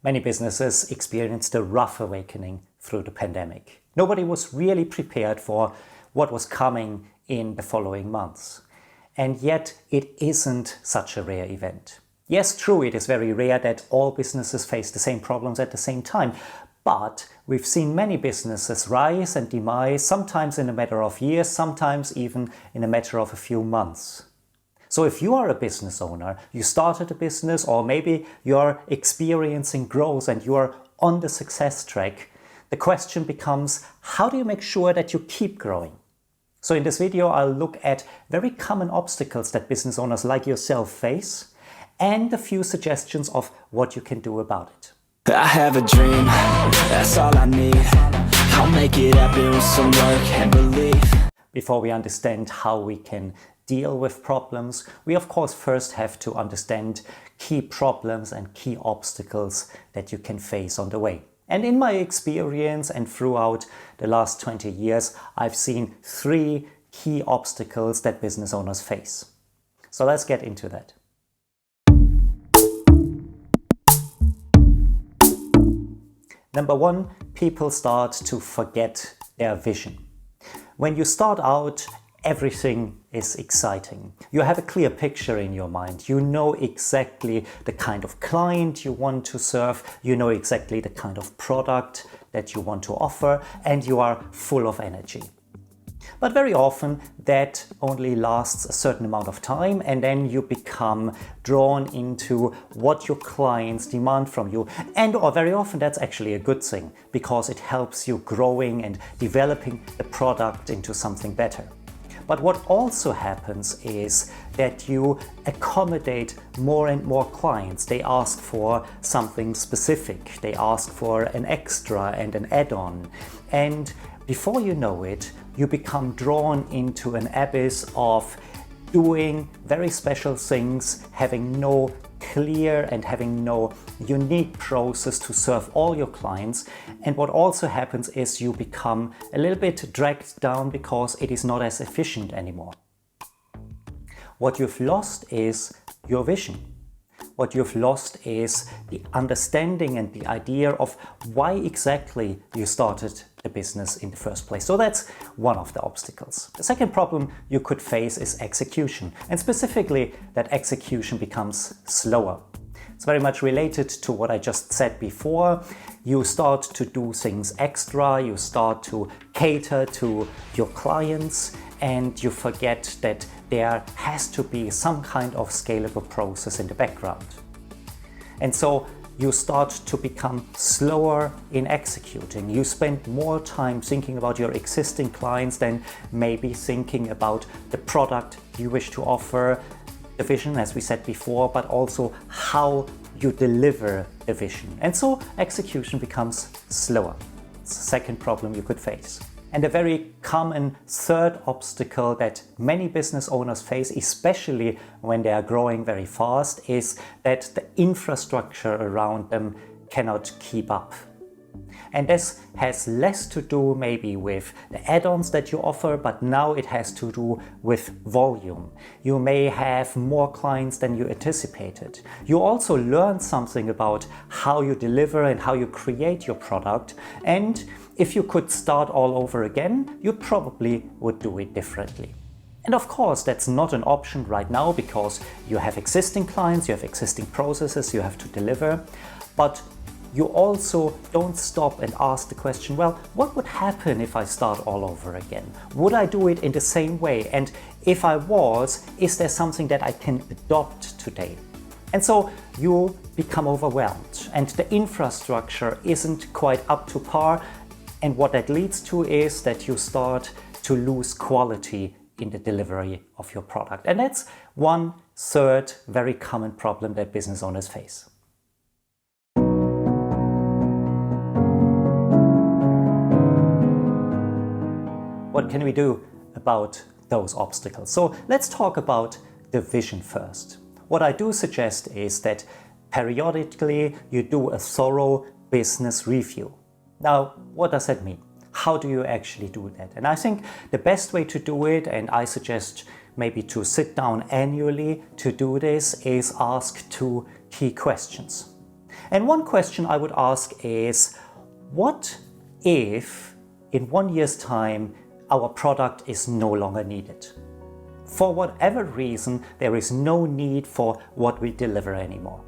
Many businesses experienced a rough awakening through the pandemic. Nobody was really prepared for what was coming in the following months. And yet it isn't such a rare event. Yes, true, it is very rare that all businesses face the same problems at the same time. But we've seen many businesses rise and demise, sometimes in a matter of years, sometimes even in a matter of a few months. So if you are a business owner, you started a business, or maybe you're experiencing growth and you are on the success track, the question becomes, how do you make sure that you keep growing? So in this video, I'll look at very common obstacles that business owners like yourself face and a few suggestions of what you can do about it. I have a dream, that's all I need. I'll make it happen with some work and belief. Before we understand how we can deal with problems, we of course first have to understand key problems and key obstacles that you can face on the way. And in my experience and throughout the last 20 years, I've seen 3 key obstacles that business owners face. So let's get into that. Number 1, people start to forget their vision. When you start out, everything is exciting. You have a clear picture in your mind. You know exactly the kind of client you want to serve. You know exactly the kind of product that you want to offer, and you are full of energy. But very often that only lasts a certain amount of time, and then you become drawn into what your clients demand from you. Or very often that's actually a good thing, because it helps you growing and developing the product into something better. But what also happens is that you accommodate more and more clients. They ask for something specific. They ask for an extra and an add-on. And before you know it, you become drawn into an abyss of doing very special things, having no clear and having no unique process to serve all your clients. And what also happens is you become a little bit dragged down because it is not as efficient anymore. What you've lost is your vision. What you've lost is the understanding and the idea of why exactly you started the business in the first place. So that's one of the obstacles. The second problem you could face is execution, and specifically that execution becomes slower. It's very much related to what I just said before. You start to do things extra, you start to cater to your clients, and you forget that there has to be some kind of scalable process in the background. And so you start to become slower in executing. You spend more time thinking about your existing clients than maybe thinking about the product you wish to offer, the vision, as we said before, but also how you deliver the vision. And so execution becomes slower. It's the second problem you could face. And a very common third obstacle that many business owners face, especially when they are growing very fast, is that the infrastructure around them cannot keep up. And this has less to do maybe with the add-ons that you offer, but now it has to do with volume. You may have more clients than you anticipated. You also learn something about how you deliver and how you create your product. And if you could start all over again, you probably would do it differently. And of course, that's not an option right now because you have existing clients, you have existing processes you have to deliver. But you also don't stop and ask the question, well, what would happen if I start all over again? Would I do it in the same way? And if I was, is there something that I can adopt today? And so you become overwhelmed and the infrastructure isn't quite up to par. And what that leads to is that you start to lose quality in the delivery of your product. And that's one third very common problem that business owners face. What can we do about those obstacles? So let's talk about the vision first. What I do suggest is that periodically you do a thorough business review. Now, what does that mean? How do you actually do that? And I think the best way to do it, and I suggest maybe to sit down annually to do this, is ask 2 key questions. And one question I would ask is, what if in 1 year's time our product is no longer needed? For whatever reason, there is no need for what we deliver anymore.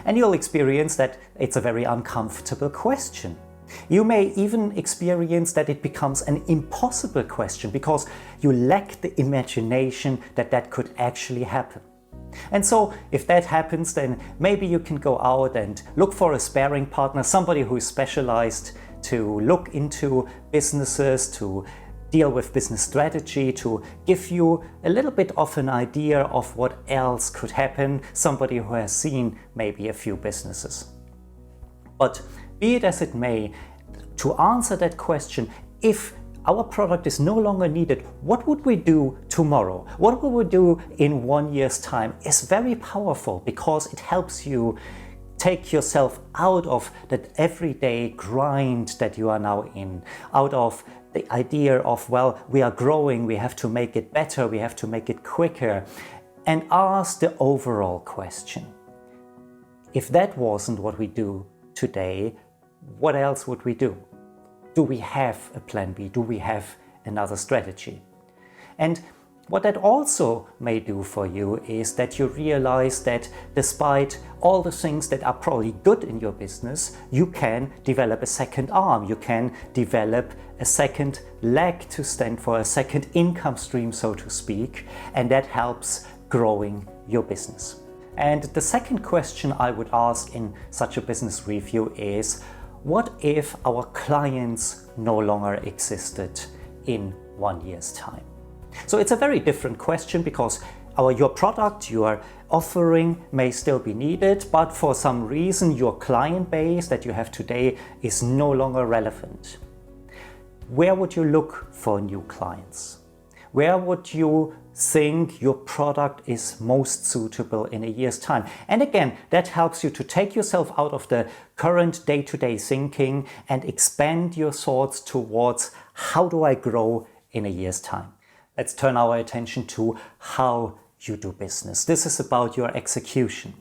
And you'll experience that it's a very uncomfortable question. You may even experience that it becomes an impossible question because you lack the imagination that that could actually happen. And so if that happens, then maybe you can go out and look for a sparring partner, somebody who is specialized to look into businesses, to deal with business strategy, to give you a little bit of an idea of what else could happen, somebody who has seen maybe a few businesses. But be it as it may, to answer that question, if our product is no longer needed, what would we do tomorrow? What will we do in 1 year's time is very powerful because it helps you take yourself out of that everyday grind that you are now in, out of the idea of, well, we are growing, we have to make it better, we have to make it quicker, and ask the overall question. If that wasn't what we do today, what else would we do? Do we have a plan B? Do we have another strategy? And what that also may do for you is that you realize that despite all the things that are probably good in your business, you can develop a second arm, you can develop a second leg to stand for, a second income stream, so to speak, and that helps growing your business. And the second question I would ask in such a business review is, what if our clients no longer existed in 1 year's time? So it's a very different question because your product, your offering may still be needed, but for some reason your client base that you have today is no longer relevant. Where would you look for new clients? Where would you think your product is most suitable in a year's time? And again, that helps you to take yourself out of the current day-to-day thinking and expand your thoughts towards, how do I grow in a year's time? Let's turn our attention to how you do business. This is about your execution.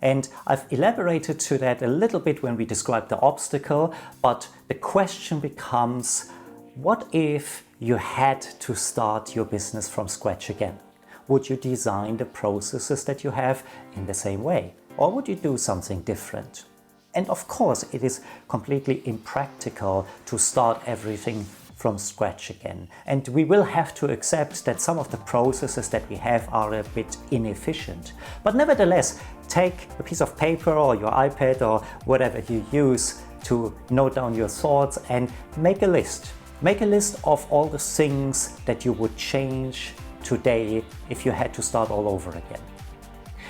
And I've elaborated to that a little bit when we described the obstacle, but the question becomes, what if you had to start your business from scratch again? Would you design the processes that you have in the same way? Or would you do something different? And of course, it is completely impractical to start everything from scratch again. And we will have to accept that some of the processes that we have are a bit inefficient. But nevertheless, take a piece of paper or your iPad or whatever you use to note down your thoughts and make a list. Make a list of all the things that you would change today if you had to start all over again.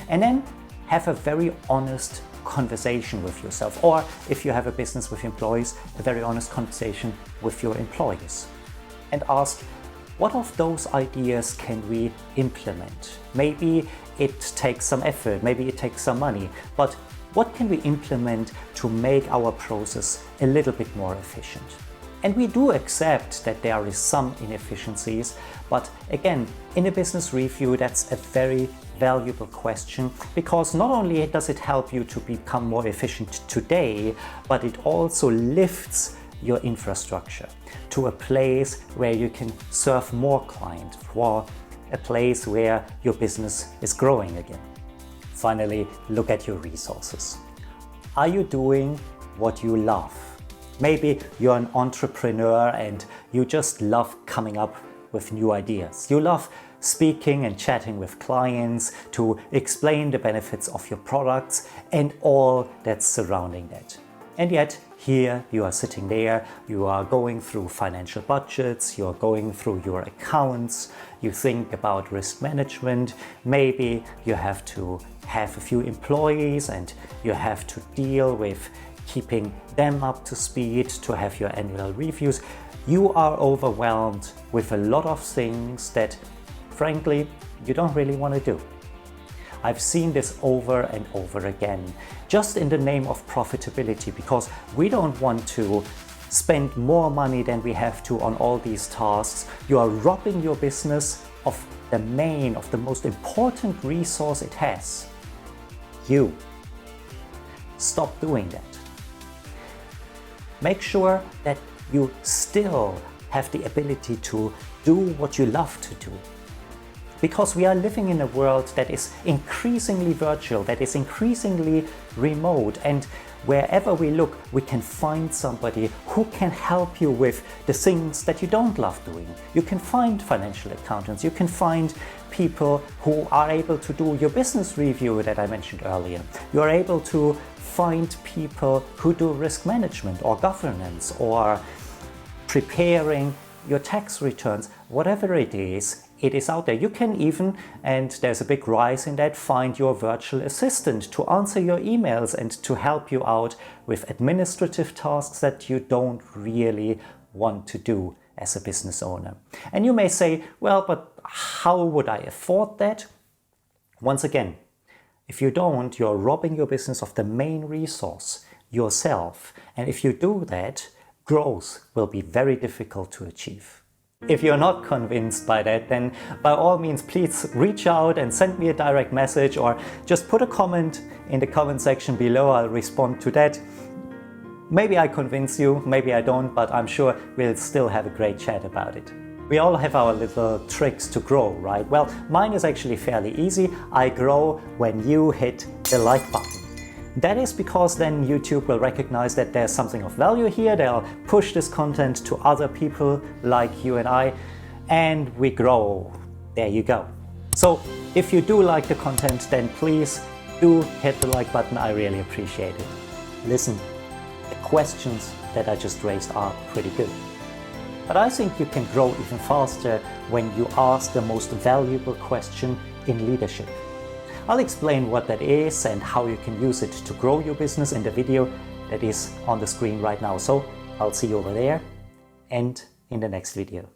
And then have a very honest conversation with yourself, or if you have a business with employees, a very honest conversation with your employees, and ask, what of those ideas can we implement? Maybe it takes some effort, maybe it takes some money, but what can we implement to make our process a little bit more efficient? And we do accept that there is some inefficiencies, but again, in a business review, that's a very valuable question, because not only does it help you to become more efficient today, but it also lifts your infrastructure to a place where you can serve more clients, for a place where your business is growing again. Finally, look at your resources. Are you doing what you love? Maybe you're an entrepreneur and you just love coming up with new ideas. You love speaking and chatting with clients to explain the benefits of your products and all that's surrounding that. And yet here you are sitting there, you are going through financial budgets, you're going through your accounts, you think about risk management, maybe you have to have a few employees and you have to deal with keeping them up to speed, to have your annual reviews. You are overwhelmed with a lot of things that, frankly, you don't really want to do. I've seen this over and over again, just in the name of profitability, because we don't want to spend more money than we have to on all these tasks. You are robbing your business of the most important resource it has, you. stop doing that. Make sure that you still have the ability to do what you love to do. Because we are living in a world that is increasingly virtual, that is increasingly remote, and wherever we look, we can find somebody who can help you with the things that you don't love doing. You can find financial accountants, you can find people who are able to do your business review that I mentioned earlier. You are able to find people who do risk management or governance or preparing your tax returns. Whatever it is out there. You can even, and there's a big rise in that, find your virtual assistant to answer your emails and to help you out with administrative tasks that you don't really want to do as a business owner. And you may say, well, but how would I afford that? Once again, if you don't, you're robbing your business of the main resource, yourself. And if you do that, growth will be very difficult to achieve. If you're not convinced by that, then by all means, please reach out and send me a direct message, or just put a comment in the comment section below. I'll respond to that. Maybe I convince you, maybe I don't, but I'm sure we'll still have a great chat about it. We all have our little tricks to grow, right? Well, mine is actually fairly easy. I grow when you hit the like button. That is because then YouTube will recognize that there's something of value here. They'll push this content to other people like you and I, and we grow. There you go. So if you do like the content, then please do hit the like button. I really appreciate it. Listen, the questions that I just raised are pretty good. But I think you can grow even faster when you ask the most valuable question in leadership. I'll explain what that is and how you can use it to grow your business in the video that is on the screen right now. So I'll see you over there and in the next video.